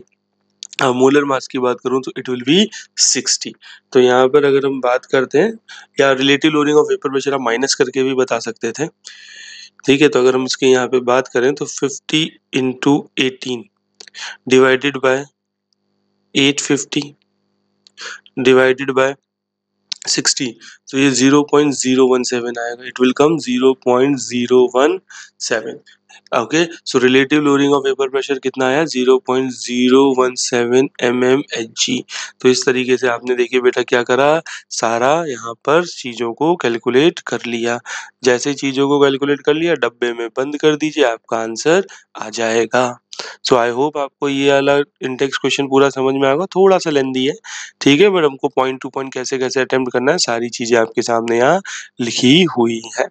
मोलर मास की बात करूं तो इट विल बी 60। तो यहाँ पर अगर हम बात करते हैं, या relative lowering of vapour pressure आप माइनस करके भी बता सकते थे, ठीक है। तो अगर हम इसके यहाँ पे बात करें तो 50 into 18 divided by 850 divided by 60, तो ये 0.017 आएगा, it will come 0.017। Okay, so relative lowering of vapour pressure कितना आया, 0.017 mmHg। तो इस तरीके से आपने देखिए बेटा क्या करा, सारा यहाँ पर चीजों को कैलकुलेट कर लिया। जैसे चीजों को कैलकुलेट कर लिया, डब्बे में बंद कर दीजिए, आपका आंसर आ जाएगा। सो आई होप आपको ये वाला इंटेक्स क्वेश्चन पूरा समझ में आएगा, थोड़ा सा लेंदी है, ठीक है, बट हमको पॉइंट टू पॉइंट कैसे कैसे अटेम्प्ट करना है सारी चीजें आपके सामने यहाँ लिखी हुई है,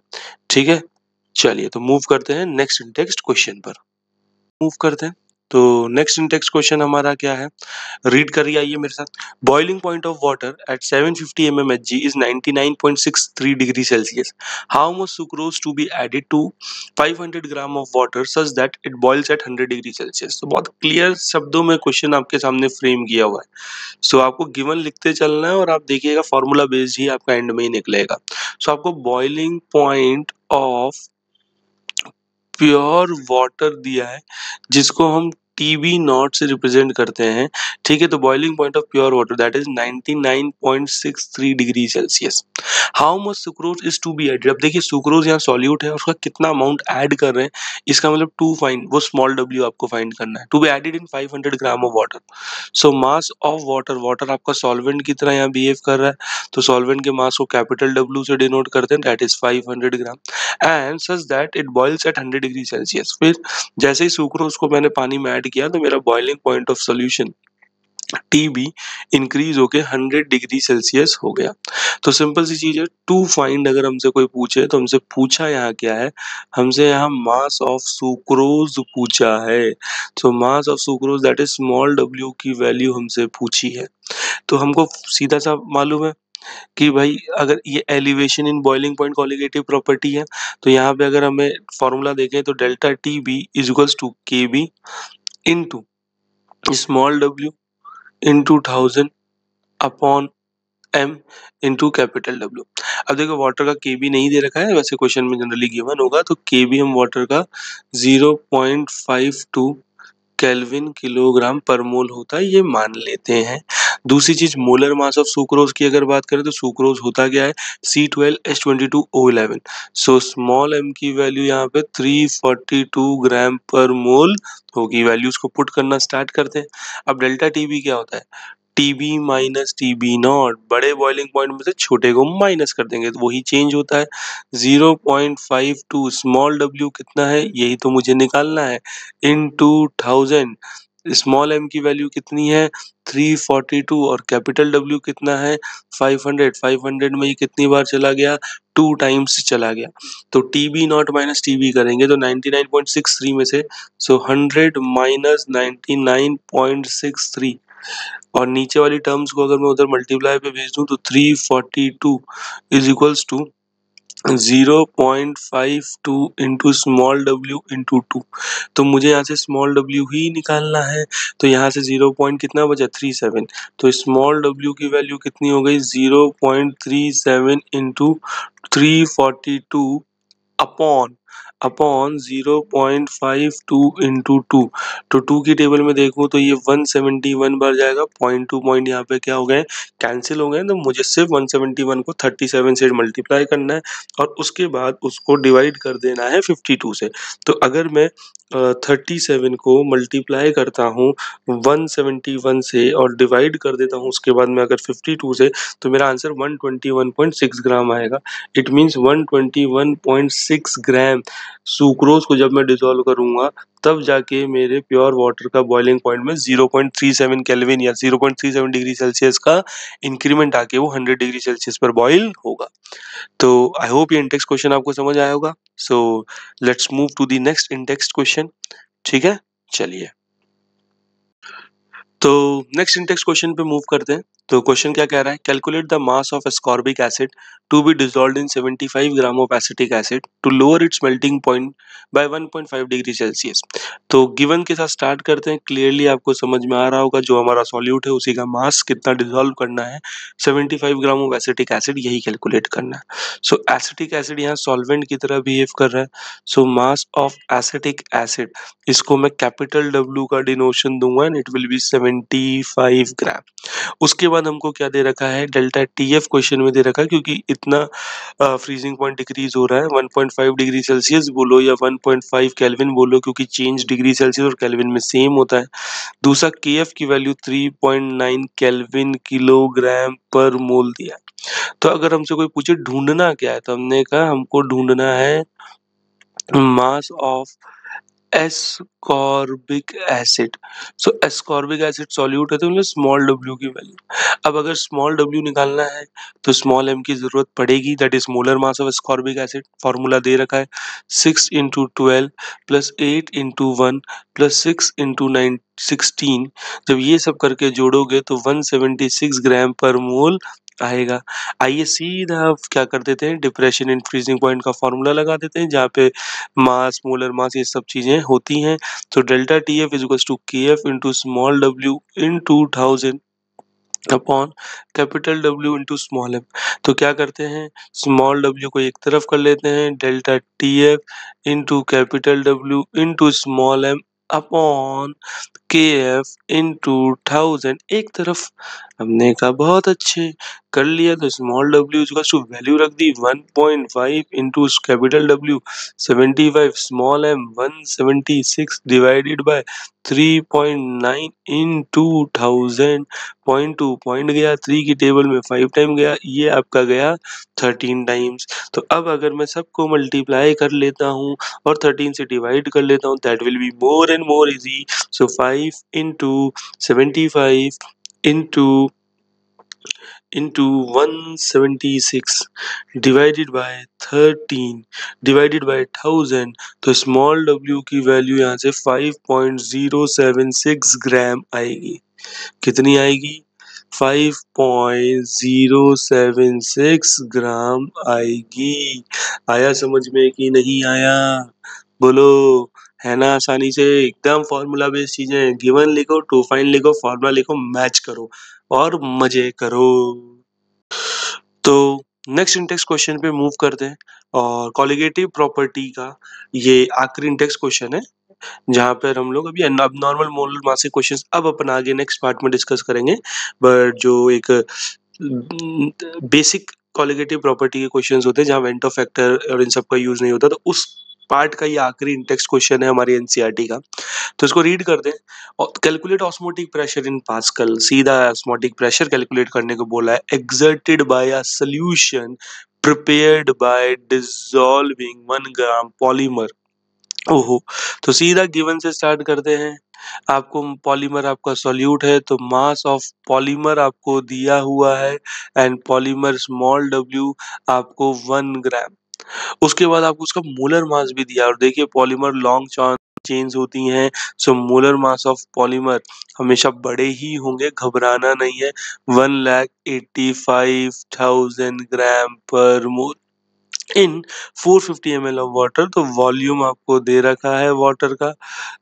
ठीक है। चलिए तो मूव करते हैं नेक्स्ट इंटेक्स्ट क्वेश्चन पर, मूव करते हैं। तो नेक्स्ट इंटेक्स्ट क्वेश्चन हमारा क्या है, रीड करिए आइए मेरे साथ। Boiling point of water at 750 mmHg is 99.63 degree Celsius. How much sucrose to be added to 500 gram of water such that it boils at 100 degree Celsius. तो बहुत क्लियर शब्दों में क्वेश्चन आपके सामने फ्रेम किया हुआ है। सो आपको गिवन लिखते चलना है और आप देखिएगा फॉर्मूला बेस्ड ही आपका एंड में ही निकलेगा। सो आपको boiling point of pure water दिया है जिसको हम टीबी नॉट से रिप्रेजेंट करते हैं, ठीक है। तो boiling point of pure water that is 99.63 degree Celsius. How much sucrose is to be added, अब देखिए सुक्रोज यहाँ सॉल्यूट है, उसका कितना अमाउंट ऐड कर रहे हैं, इसका मतलब टू फाइंड, वो स्मॉल w आपको फाइंड करना है, to be added in 500 gram of water. So mass of water, water आपका सॉल्वेंट की तरह यहाँ बिहेव कर रहा है, तो सॉल्वेंट के मास को कैपिटल W से डिनोट करते हैं, that is 500 gram, and such that it boils at 100 degree Celsius. फिर जैसे ही सुक्रोज को मैंने पानी में ऐड किया तो मेरा boiling point of solution TB increase होके 100 डिग्री सेल्सियस हो गया। तो सिंपल सी चीज है, टू फाइंड अगर हमसे कोई पूछे तो हमसे पूछा यहाँ क्या है, हमसे यहाँ मास ऑफ सुक्रोज पूछा है। तो mass of sucrose that is small w की वैल्यू हमसे पूछी है। तो हमको सीधा सा मालूम है कि भाई अगर ये elevation in boiling point colligative property है, तो यहाँ पे अगर हमें फॉर्मूला देखें तो delta TB is equals to KB into small w into 1000 upon m into capital W। अब देखो वाटर का KB नहीं दे रखा है, वैसे क्वेश्चन में जनरली गिवन होगा, तो KB हम वाटर का 0.52 केल्विन किलोग्राम पर मोल होता है, ये मान लेते हैं। दूसरी चीज मोलर मास ऑफ सुक्रोज की अगर बात करें तो सुक्रोज होता क्या है, C12H22O11। सो स्मॉल m की वैल्यू यहाँ पे 342 ग्राम पर मोल होगी। वैल्यूज को पुट करना स्टार्ट करते हैं। अब डेल्टा TB क्या होता है, TB माइनस TB नॉट, बड़े बॉइलिंग पॉइंट में से छोटे को माइनस कर देंगे तो वही चेंज होता है। 0.52 स्मॉल w कितना है, यही तो मुझे निकालना है, इनटू 1000। स्मॉल m की वैल्यू कितनी है 342 और कैपिटल W कितना है 500। 500 में ये कितनी बार चला गया, 2 टाइम्स चला गया। तो TB नॉट माइनस TB करेंगे तो 99.63 में से, सो 100 माइनस 99.63, और नीचे वाली टर्म्स को अगर मैं उधर मल्टीप्लाई पे भेज दूं तो 342 is equals to 0.52 into small w into 2। तो मुझे यहाँ से स्मॉल w ही निकालना है, तो यहाँ से 0 पॉइंट कितना बचा 37। तो स्मॉल w की वैल्यू कितनी हो गई 0.37 इंटू 342 अपॉन 0.52 इंटू 2। तो 2 की टेबल में देखूं तो ये 171 बार जाएगा, पॉइंट टू पॉइंट यहाँ पे क्या हो गए कैंसिल हो गए, तो मुझे सिर्फ 171 को 37 से मल्टीप्लाई करना है और उसके बाद उसको डिवाइड कर देना है 52 से। तो अगर मैं 37 को मल्टीप्लाई करता हूँ 171 से और डिवाइड कर देता हूँ उसके बाद में अगर 52 से, तो मेरा आंसर 121.6 ग्राम आएगा। इट मीन्स 121.6 ग्राम सुक्रोज को जब मैं डिसॉल्व करूंगा तब जाके मेरे प्योर वाटर का बॉइलिंग पॉइंट में 0.37 केल्विन या 0.37 डिग्री सेल्सियस का इंक्रीमेंट आके वो 100 डिग्री सेल्सियस पर बॉइल होगा। तो आई होप ये इंटेक्स क्वेश्चन आपको समझ आया होगा। So let's move to the next intext question. ठीक है, चलिए तो नेक्स्ट इंटेक्स क्वेश्चन पे मूव करते हैं। तो क्वेश्चन क्या कह रहा है, calculate the mass of ascorbic acid to be dissolved in 75 gram of acetic acid to lower its melting point by 1.5 degree Celsius. तो गिवन के साथ स्टार्ट करते हैं। क्लियरली आपको समझ में आ रहा होगा जो हमारा सॉल्यूट है उसी का मास कितना डिसॉल्व करना है 75 ग्राम ऑफ एसिटिक एसिड, यही कैलकुलेट करना है। सो एसिटिक एसिड यहाँ सॉल्वेंट की तरह बिहेव कर रहा है। सो मास ऑफ एसिटिक एसिड, इसको मैं कैपिटल W का डिनोशन दूंगा एंड इट विल बी 75 ग्राम। उसके बाद हमको क्या दे रखा है, डेल्टा TF क्वेश्चन में दे रखा है, क्योंकि इतना फ्रीजिंग पॉइंट डिक्रीज हो रहा है 1.5 डिग्री सेल्सियस बोलो या 1.5 केल्विन बोलो, क्योंकि चेंज डिग्री सेल्सियस और केल्विन में सेम होता है। दूसरा KF की वैल्यू 3.9 केल्विन किलोग्राम पर मोल दिया। तो अगर हमसे कोई पूछे ढूंढना क्या है, तो हमने कहा हमको ढूंढना है मास of ascorbic acid. So ascorbic acid solute है तो मतलब स्मॉल w की वैल्यू। अब अगर स्मॉल w निकालना है तो स्मॉल m की जरूरत पड़ेगी, that is molar mass of ascorbic acid. Formula दे रखा है 6 into 12 plus 8 into 1 plus 6 into 9 16। जब ये सब करके जोड़ोगे तो 176 ग्राम पर मोल आएगा। आइए सीधा अब क्या कर देते हैं, डिप्रेशन इन फ्रीजिंग पॉइंट का फॉर्मूला लगा देते हैं जहाँ पे मास, मोलर मास, ये सब चीजें होती हैं। तो delta TF is equals to KF into small w into 1000 upon capital W into small m। तो क्या करते हैं, स्मॉल w को एक तरफ कर लेते हैं, delta TF into capital W into small m upon KF into 1000 एक तरफ। हमने कहा बहुत अच्छे कर लिया, तो स्मॉल w टू वैल्यू रख दी 1.5 into capital W 75, small m 176 divided by 3.9 into 1000। Point two point गया, 3 की टेबल में 5 टाइम गया, ये आपका गया 13 टाइम्स। तो अब अगर मैं सबको मल्टीप्लाई कर लेता हूँ और 13 से डिवाइड कर लेता हूँ, that will be more and more easy. So 5 into 75 into 176 divided by 13 divided by 1000। तो स्मॉल w की वैल्यू यहाँ से 5.076 ग्राम आएगी। कितनी आएगी, 5.076 ग्राम आएगी। आया समझ में कि नहीं आया, बोलो। है ना आसानी से, एकदम फॉर्मूला बेस्ड चीजें, गिवन लिखो, टू फाइन लिखो, फॉर्मूला लिखो, मैच करो और मजे करो। तो नेक्स्ट इंटेक्स क्वेश्चन पे मूव करते हैं और कॉलिगेटिव प्रॉपर्टी का ये आखिरी इंटेक्स क्वेश्चन है जहाँ पर हम लोग अभी अब नॉर्मल मोलर मास के क्वेश्चंस अब अपन आगे नेक्स्ट पार्ट में डिस्कस करेंगे। बट जो एक बेसिक कॉलिगेटिव प्रॉपर्टी के क्वेश्चंस होते हैं जहाँ वेंट ऑफ फैक्टर और इन सब का यूज नहीं होता, तो उस पार्ट का ये आखिरी इंटेक्स क्वेश्चन है हमारी एनसीईआरटी का। तो इसको रीड करते हैं। और calculate osmotic pressure in pascal, सीधा ऑस्मोटिक प्रेशर कैलकुलेट करने को बोला है, exerted by a solution prepared by dissolving 1 gram polymer. ओहो, तो सीधा गिवन से स्टार्ट करते हैं। आपको पॉलीमर आपका सॉल्यूट है तो मास ऑफ पॉलीमर आपको दिया हुआ है एंड पॉलीमर स्मॉल w आपको 1 ग्राम। उसके बाद आपको उसका मोलर मास भी दिया, और देखिए पॉलीमर लॉन्ग चेन्स होती हैं, so molar mass of polymer हमेशा बड़े ही होंगे, घबराना नहीं है। 1,85,000 ग्राम per mole in 450 ml of water. तो वॉल्यूम आपको दे रखा है वाटर का,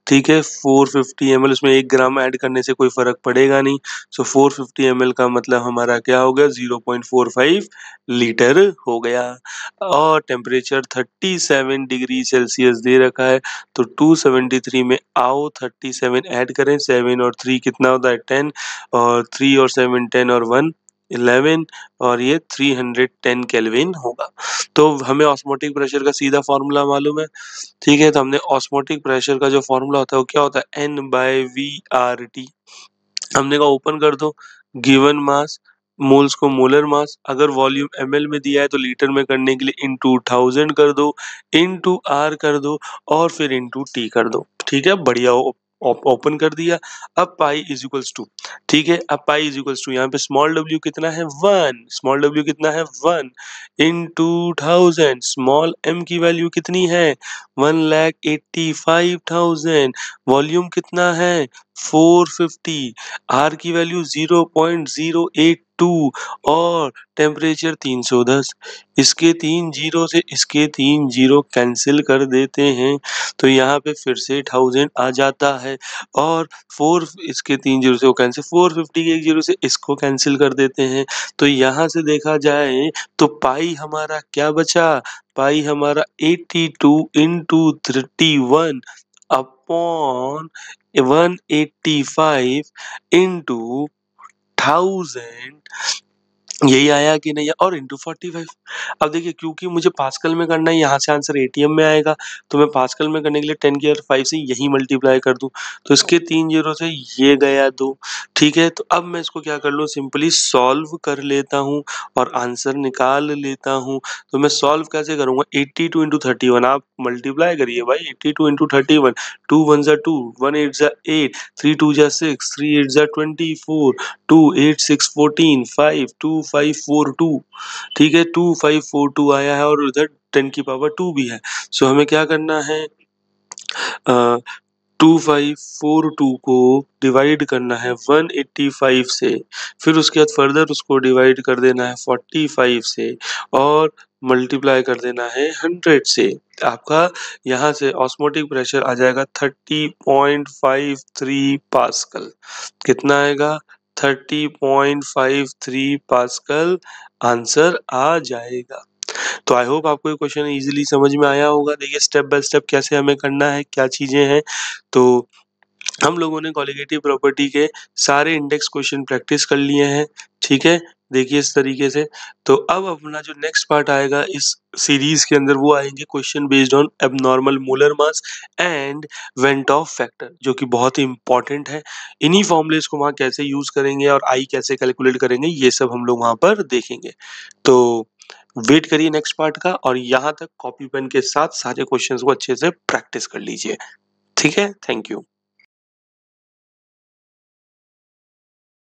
ठीक है, 450 ml, उसमें 1 ग्राम ऐड करने से कोई फर्क पड़ेगा नहीं। सो 450 ml का मतलब हमारा क्या हो गया, 0.45 लीटर हो गया। और टेम्परेचर 37 डिग्री सेल्सियस दे रखा है, तो 273 में आओ 37 ऐड करें, 7 और 3 कितना होता है 10, और 3 और 7 10 और 1 11, और ये 310 केल्विन होगा। तो हमें ऑस्मोटिक प्रेशर का सीधा फॉर्मूला मालूम है, ठीक है। तो हमने ऑस्मोटिक प्रेशर का जो फॉर्मूला होता है वो क्या होता है, N/V/RT। हमने कहा ओपन कर दो, गिवन मास, मोल्स को मोलर मास, अगर वॉल्यूम ml में दिया है तो लीटर में करने के लिए इनटू 1000 कर दो, इनटू r कर दो, और फिर इनटू t कर दो, ठीक है। बढ़िया, ओपन कर दिया। अब पाई इज इक्वल्स टू, ठीक है, अब पाई इज इक्वल्स टू, यहाँ पे स्मॉल w कितना है 1, स्मॉल w कितना है 1 इनटू 1000, स्मॉल m की वैल्यू कितनी है 1,85,000, वॉल्यूम कितना है 450, R की वैल्यू 0.082, और टेम्परेचर 310। इसके 3 जीरो से इसके 3 जीरो कैंसिल कर देते हैं, तो यहाँ पे फिर से 1000 आ जाता है, और 4 इसके 3 जीरो से वो कैंसिल, 450 के 1 जीरो से इसको कैंसिल कर देते हैं। तो यहाँ से देखा जाए तो पाई हमारा क्या बचा, पाई हमारा 82 इंटू 31 अपॉन 185 इंटू 1000, यही आया कि नहीं, और इंटू 45। अब देखिए, क्योंकि मुझे पास्कल में करना है, यहाँ से आंसर एटीएम में आएगा, तो मैं पास्कल में करने के लिए 10 की पावर 5 से यही मल्टीप्लाई कर दूं, तो इसके 3 जीरो से ये गया 2, ठीक है। तो अब मैं इसको क्या कर लूँ, सिंपली सॉल्व कर लेता हूँ और आंसर निकाल लेता हूँ। तो मैं सॉल्व कैसे करूँगा, 82 इंटू 31, आप मल्टीप्लाई करिए भाई, 82 इंटू 31, 2 1 जा 2, 1 8 जा 8, 3 2 जा 6, 3 8 जा 24, 2 8 6 14, 5 2 5 4 2, ठीक है, 2 5 4 2 आया है, और उधर 10 की पावर 2 भी है। सो हमें क्या करना है, 2542 को डिवाइड करना है 185 से, फिर उसके बाद फर्दर उसको डिवाइड कर देना है 45 से, और मल्टीप्लाई कर देना है 100 से। आपका यहाँ से ऑस्मोटिक प्रेशर आ जाएगा 30.53 पास्कल। कितना आएगा, 30.53 पास्कल आंसर आ जाएगा। तो आई होप आपको ये क्वेश्चन इजीली समझ में आया होगा। देखिए स्टेप बाय स्टेप कैसे हमें करना है, क्या चीजें हैं। तो हम लोगों ने कॉलिगेटिव प्रॉपर्टी के सारे इंडेक्स क्वेश्चन प्रैक्टिस कर लिए हैं, ठीक है। देखिए इस तरीके से। तो अब अपना जो नेक्स्ट पार्ट आएगा इस सीरीज के अंदर, वो आएंगे question based on abnormal molar mass and went of factor, जो कि बहुत ही इंपॉर्टेंट है। इन्हीं फॉर्मूलेस को वहाँ कैसे यूज करेंगे और आई कैसे कैलकुलेट करेंगे, ये सब हम लोग वहाँ पर देखेंगे। तो वेट करिए नेक्स्ट पार्ट का, और यहाँ तक कॉपी पेन के साथ सारे क्वेश्चंस को अच्छे से प्रैक्टिस कर लीजिए, ठीक है। Thank you.